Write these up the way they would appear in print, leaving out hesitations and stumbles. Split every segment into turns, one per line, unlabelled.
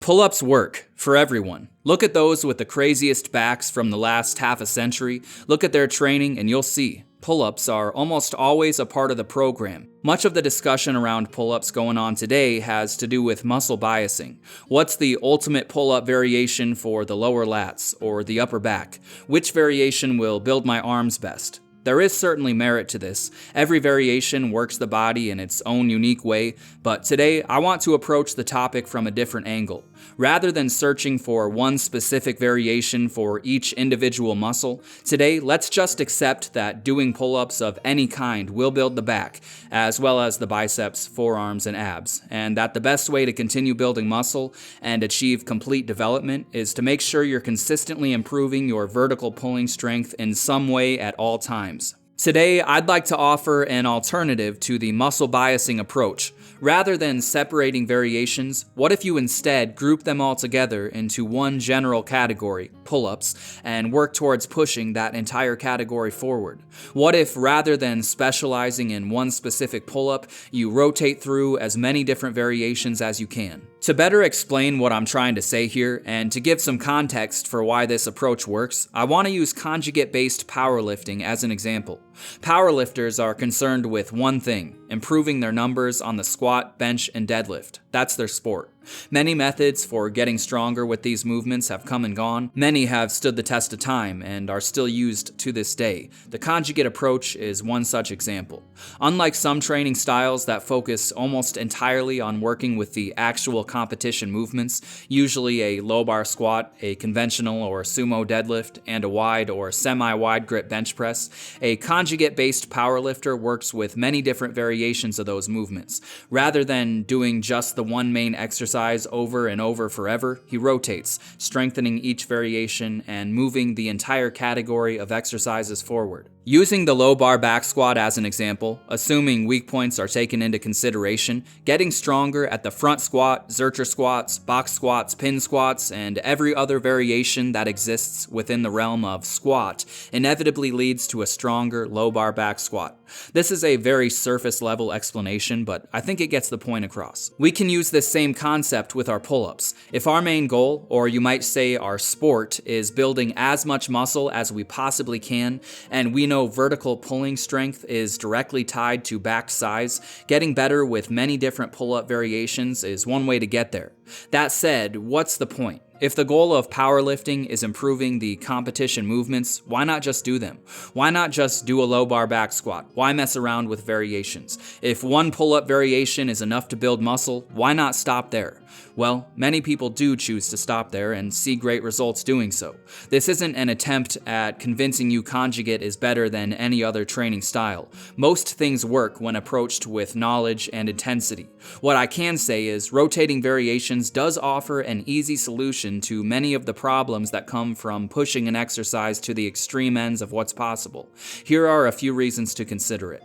Pull-ups work for everyone. Look at those with the craziest backs from the last half a century. Look at their training and you'll see. Pull-ups are almost always a part of the program. Much of the discussion around pull-ups going on today has to do with muscle biasing. What's the ultimate pull-up variation for the lower lats or the upper back? Which variation will build my arms best? There is certainly merit to this. Every variation works the body in its own unique way, but today I want to approach the topic from a different angle. Rather than searching for one specific variation for each individual muscle, today let's just accept that doing pull-ups of any kind will build the back, as well as the biceps, forearms, and abs, and that the best way to continue building muscle and achieve complete development is to make sure you're consistently improving your vertical pulling strength in some way at all times. Today, I'd like to offer an alternative to the muscle biasing approach. Rather than separating variations, what if you instead group them all together into one general category, pull-ups, and work towards pushing that entire category forward? What if rather than specializing in one specific pull-up, you rotate through as many different variations as you can? To better explain what I'm trying to say here, and to give some context for why this approach works, I want to use conjugate-based powerlifting as an example. Powerlifters are concerned with one thing: improving their numbers on the squat, bench, and deadlift. That's their sport. Many methods for getting stronger with these movements have come and gone. Many have stood the test of time and are still used to this day. The conjugate approach is one such example. Unlike some training styles that focus almost entirely on working with the actual competition movements, usually a low bar squat, a conventional or sumo deadlift, and a wide or semi-wide grip bench press, a conjugate-based powerlifter works with many different variations of those movements. Rather than doing just the one main exercise over and over forever, he rotates, strengthening each variation and moving the entire category of exercises forward. Using the low bar back squat as an example, assuming weak points are taken into consideration, getting stronger at the front squat, zercher squats, box squats, pin squats, and every other variation that exists within the realm of squat inevitably leads to a stronger low bar back squat. This is a very surface level explanation, but I think it gets the point across. We can use this same concept with our pull-ups. If our main goal, or you might say our sport, is building as much muscle as we possibly can, and we know vertical pulling strength is directly tied to back size, getting better with many different pull-up variations is one way to get there. That said, what's the point? If the goal of powerlifting is improving the competition movements, why not just do them? Why not just do a low bar back squat? Why mess around with variations? If one pull-up variation is enough to build muscle, why not stop there? Well, many people do choose to stop there and see great results doing so. This isn't an attempt at convincing you conjugate is better than any other training style. Most things work when approached with knowledge and intensity. What I can say is rotating variations does offer an easy solution to many of the problems that come from pushing an exercise to the extreme ends of what's possible. Here are a few reasons to consider it.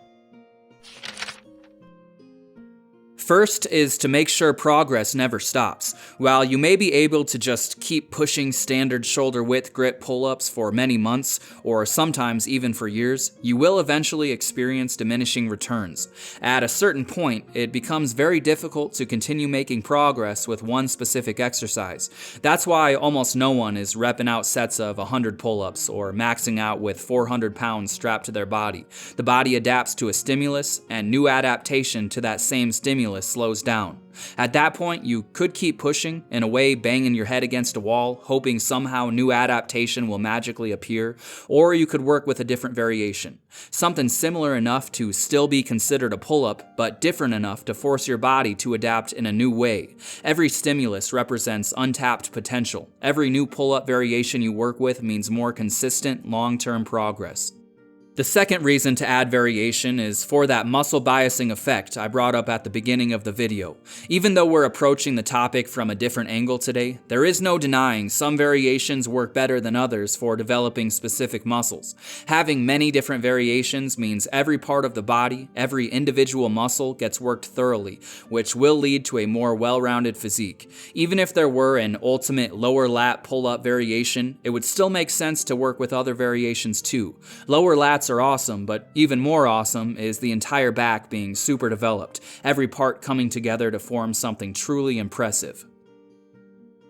First is to make sure progress never stops. While you may be able to just keep pushing standard shoulder width grip pull-ups for many months, or sometimes even for years, you will eventually experience diminishing returns. At a certain point, it becomes very difficult to continue making progress with one specific exercise. That's why almost no one is repping out sets of 100 pull-ups or maxing out with 400 pounds strapped to their body. The body adapts to a stimulus, and new adaptation to that same stimulus slows down. At that point, you could keep pushing, in a way banging your head against a wall, hoping somehow new adaptation will magically appear, or you could work with a different variation. Something similar enough to still be considered a pull-up, but different enough to force your body to adapt in a new way. Every stimulus represents untapped potential. Every new pull-up variation you work with means more consistent, long-term progress. The second reason to add variation is for that muscle biasing effect I brought up at the beginning of the video. Even though we're approaching the topic from a different angle today, there is no denying some variations work better than others for developing specific muscles. Having many different variations means every part of the body, every individual muscle gets worked thoroughly, which will lead to a more well-rounded physique. Even if there were an ultimate lower lat pull-up variation, it would still make sense to work with other variations too. Lower lats are awesome, but even more awesome is the entire back being super developed, every part coming together to form something truly impressive.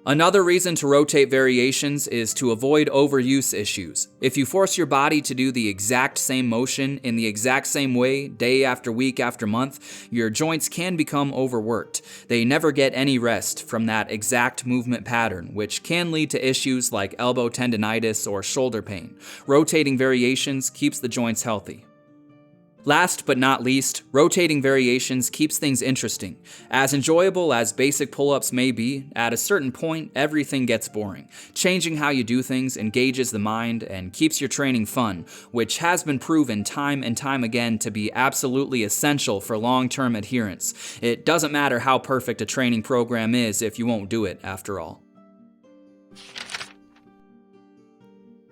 Another reason to rotate variations is to avoid overuse issues. If you force your body to do the exact same motion in the exact same way day after week after month, your joints can become overworked. They never get any rest from that exact movement pattern, which can lead to issues like elbow tendonitis or shoulder pain. Rotating variations keeps the joints healthy. Last but not least, rotating variations keeps things interesting. As enjoyable as basic pull-ups may be, at a certain point, everything gets boring. Changing how you do things engages the mind and keeps your training fun, which has been proven time and time again to be absolutely essential for long-term adherence. It doesn't matter how perfect a training program is if you won't do it, after all.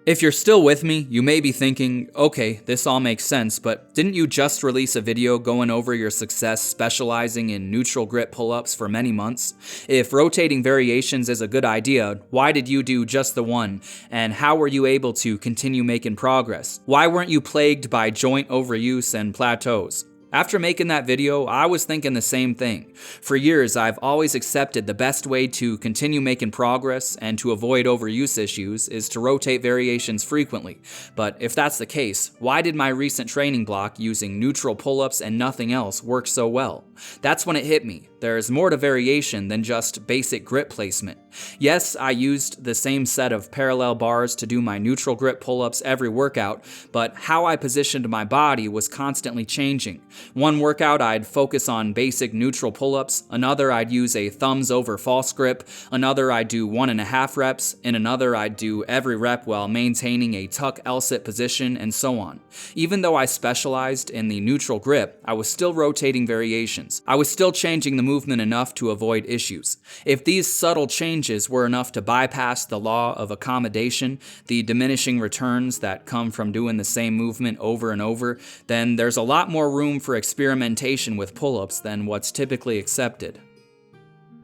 If you're still with me, you may be thinking, okay, this all makes sense, but didn't you just release a video going over your success specializing in neutral grip pull-ups for many months? If rotating variations is a good idea, why did you do just the one? And how were you able to continue making progress? Why weren't you plagued by joint overuse and plateaus? After making that video, I was thinking the same thing. For years, I've always accepted the best way to continue making progress and to avoid overuse issues is to rotate variations frequently. But if that's the case, why did my recent training block using neutral pull-ups and nothing else work so well? That's when it hit me. There's more to variation than just basic grip placement. Yes, I used the same set of parallel bars to do my neutral grip pull-ups every workout, but how I positioned my body was constantly changing. One workout I'd focus on basic neutral pull-ups, another I'd use a thumbs over false grip, another I'd do 1.5 reps, in another I'd do every rep while maintaining a tuck L-sit position, and so on. Even though I specialized in the neutral grip, I was still rotating variations. I was still changing the movement enough to avoid issues. If these subtle changes were enough to bypass the law of accommodation, the diminishing returns that come from doing the same movement over and over, then there's a lot more room for experimentation with pull-ups than what's typically accepted.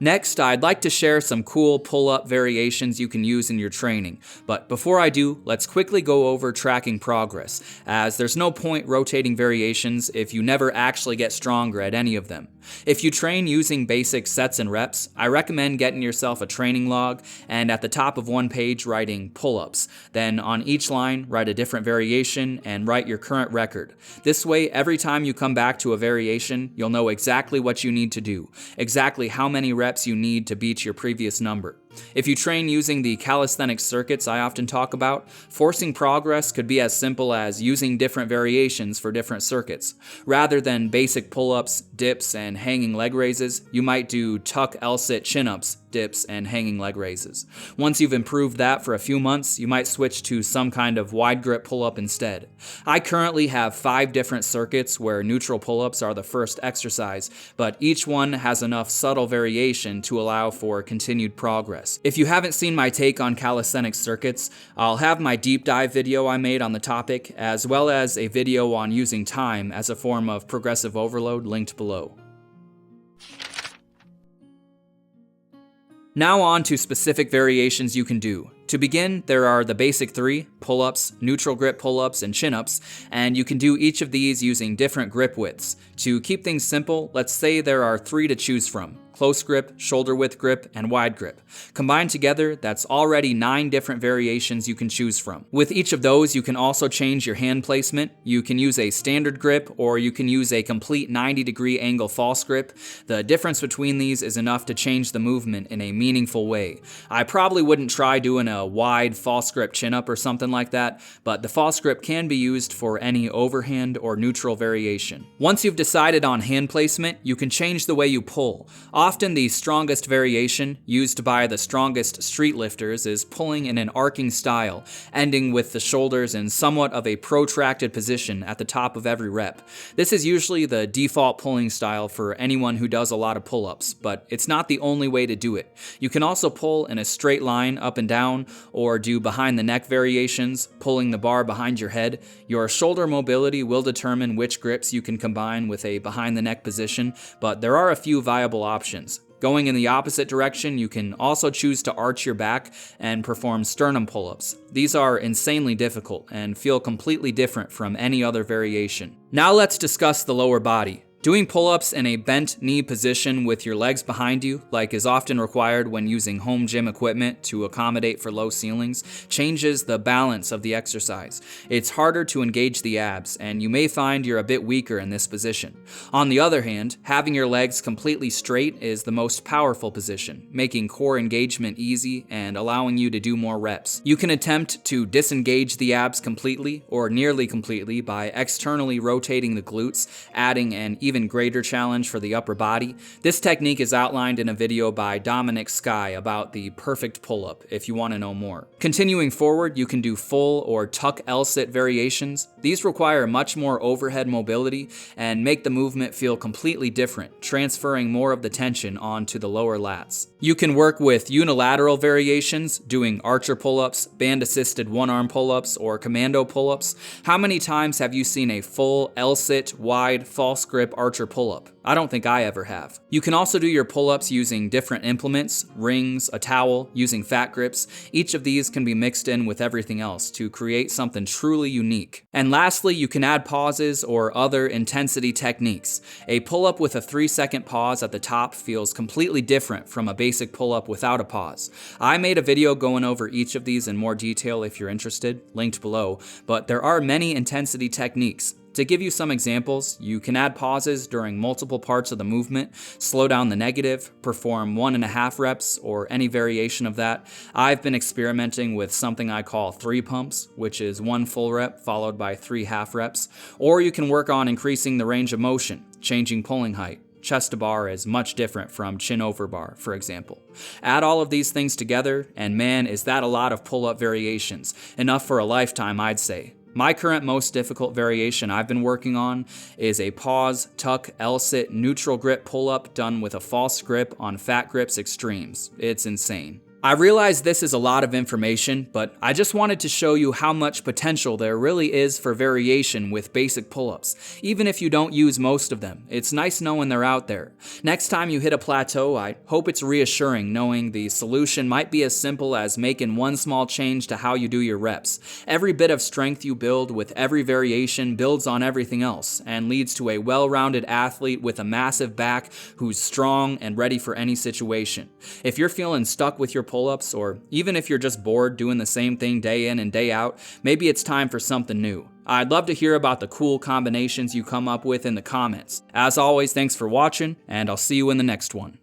Next, I'd like to share some cool pull-up variations you can use in your training, but before I do, let's quickly go over tracking progress, as there's no point rotating variations if you never actually get stronger at any of them. If you train using basic sets and reps, I recommend getting yourself a training log and at the top of one page writing pull-ups. Then on each line, write a different variation and write your current record. This way, every time you come back to a variation, you'll know exactly what you need to do, exactly how many reps you need to beat your previous number. If you train using the calisthenics circuits I often talk about, forcing progress could be as simple as using different variations for different circuits. Rather than basic pull-ups, dips, and hanging leg raises, you might do tuck L-sit chin-ups, dips, and hanging leg raises. Once you've improved that for a few months, you might switch to some kind of wide grip pull-up instead. I currently have 5 different circuits where neutral pull-ups are the first exercise, but each one has enough subtle variation to allow for continued progress. If you haven't seen my take on calisthenics circuits, I'll have my deep dive video I made on the topic, as well as a video on using time as a form of progressive overload linked below. Now on to specific variations you can do. To begin, there are the basic 3, pull-ups, neutral grip pull-ups, and chin-ups, and you can do each of these using different grip widths. To keep things simple, let's say there are 3 to choose from: close grip, shoulder width grip, and wide grip. Combined together, that's already 9 different variations you can choose from. With each of those, you can also change your hand placement. You can use a standard grip, or you can use a complete 90-degree angle false grip. The difference between these is enough to change the movement in a meaningful way. I probably wouldn't try doing a wide false grip chin-up or something like that, but the false grip can be used for any overhand or neutral variation. Once you've decided on hand placement, you can change the way you pull. Often the strongest variation, used by the strongest street lifters, is pulling in an arcing style, ending with the shoulders in somewhat of a protracted position at the top of every rep. This is usually the default pulling style for anyone who does a lot of pull-ups, but it's not the only way to do it. You can also pull in a straight line up and down, or do behind the neck variations, pulling the bar behind your head. Your shoulder mobility will determine which grips you can combine with a behind the neck position, but there are a few viable options. Going in the opposite direction, you can also choose to arch your back and perform sternum pull-ups. These are insanely difficult and feel completely different from any other variation. Now let's discuss the lower body. Doing pull-ups in a bent knee position with your legs behind you, like is often required when using home gym equipment to accommodate for low ceilings, changes the balance of the exercise. It's harder to engage the abs, and you may find you're a bit weaker in this position. On the other hand, having your legs completely straight is the most powerful position, making core engagement easy and allowing you to do more reps. You can attempt to disengage the abs completely or nearly completely by externally rotating the glutes, adding an even greater challenge for the upper body. This technique is outlined in a video by Dominic Sky about the perfect pull-up if you want to know more. Continuing forward, you can do full or tuck L-sit variations. These require much more overhead mobility and make the movement feel completely different, transferring more of the tension onto the lower lats. You can work with unilateral variations, doing archer pull-ups, band-assisted one-arm pull-ups, or commando pull-ups. How many times have you seen a full L-sit, wide, false grip archer pull-up? I don't think I ever have. You can also do your pull-ups using different implements, rings, a towel, using fat grips. Each of these can be mixed in with everything else to create something truly unique. And lastly, you can add pauses or other intensity techniques. A pull-up with a 3-second pause at the top feels completely different from a basic pull-up without a pause. I made a video going over each of these in more detail if you're interested, linked below, but there are many intensity techniques. To give you some examples, you can add pauses during multiple parts of the movement, slow down the negative, perform 1.5 reps, or any variation of that. I've been experimenting with something I call 3 pumps, which is 1 full rep followed by 3 half reps. Or you can work on increasing the range of motion, changing pulling height. Chest to bar is much different from chin over bar, for example. Add all of these things together, and man, is that a lot of pull-up variations. Enough for a lifetime, I'd say. My current most difficult variation I've been working on is a pause, tuck, L-sit, neutral grip pull-up done with a false grip on Fat Grips Extremes. It's insane. I realize this is a lot of information, but I just wanted to show you how much potential there really is for variation with basic pull-ups. Even if you don't use most of them, it's nice knowing they're out there. Next time you hit a plateau, I hope it's reassuring knowing the solution might be as simple as making one small change to how you do your reps. Every bit of strength you build with every variation builds on everything else and leads to a well-rounded athlete with a massive back who's strong and ready for any situation. If you're feeling stuck with your pull-ups, or even if you're just bored doing the same thing day in and day out, maybe it's time for something new. I'd love to hear about the cool combinations you come up with in the comments. As always, thanks for watching, and I'll see you in the next one.